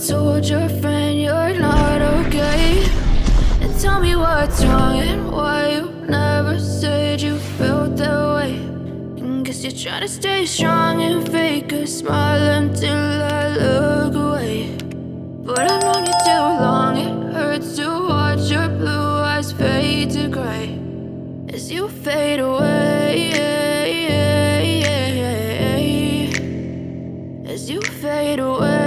told your friend you're not okay? And tell me what's wrong and why you never said you felt that way. And guess you're trying to stay strong and fake a smile until I look away. But I've known you too long, it hurts to watch your blue eyes fade to gray as you fade away, as you fade away.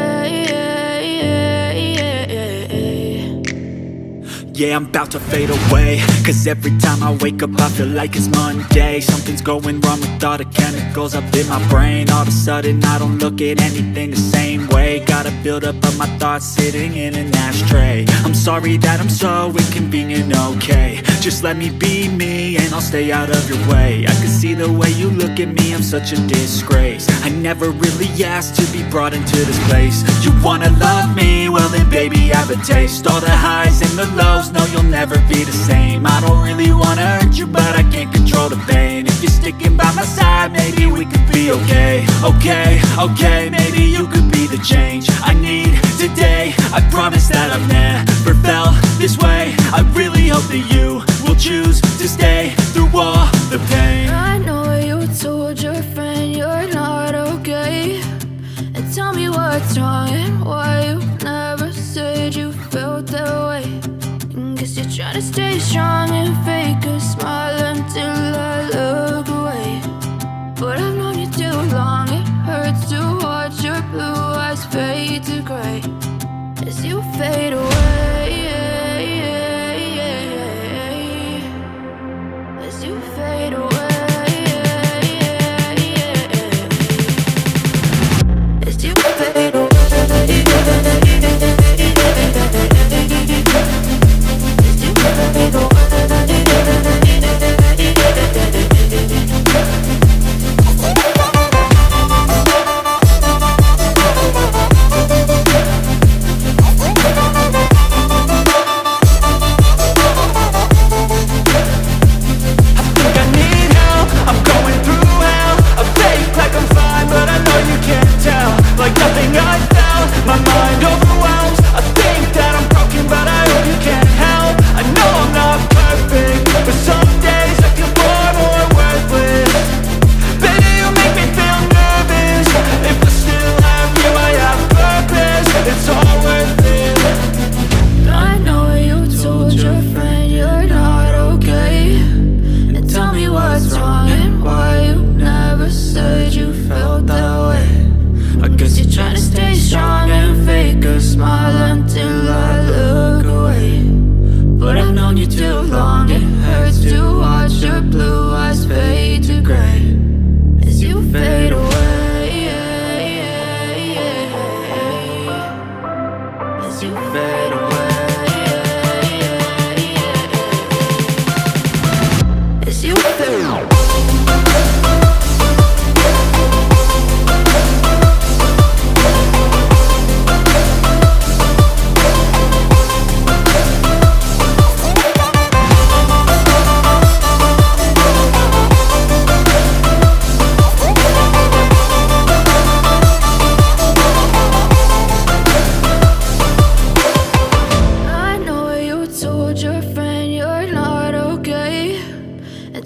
Yeah, I'm about to fade away, cause every time I wake up I feel like it's Monday. Something's going wrong with all the chemicals up in my brain. All of a sudden I don't look at anything the same way. Got a buildup of my thoughts sitting in an ashtray. I'm sorry that I'm so inconvenient, okay? Just let me be me and I'll stay out of your way. I can see the way you look at me, I'm such a disgrace. I never really asked to be brought into this place. You wanna love me? Well then baby have a taste. All the highs and the lows, no, you'll never be the same. I don't really wanna hurt you, but I can't control the pain. If you're sticking by my side, maybe we could be okay. Okay, maybe you could be the change I need today. I promise that I've never felt this way. I really hope that you will choose to stay through all the pain. I know you told your friend you're not okay. And tell me what's wrong and why you never said you felt that way. Guess you're trying to stay strong and fake a smile until I look away. But I've known you too long, it hurts to watch your blue eyes fade to gray as you fade away, as you fade away, as you fade away.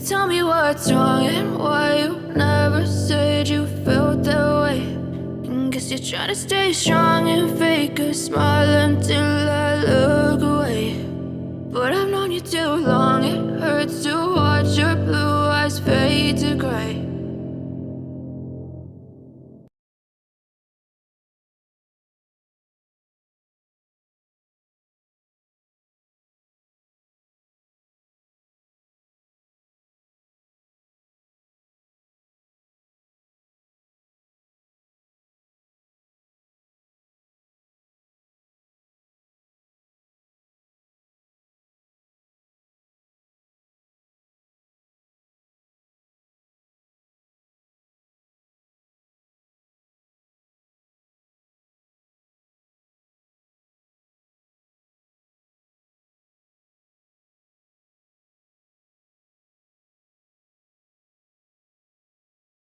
Tell me what's wrong and why you never said you felt that way. And guess you're trying to stay strong and fake a smile until I look away. But I've known you too long, it hurts to watch your blue eyes fade to gray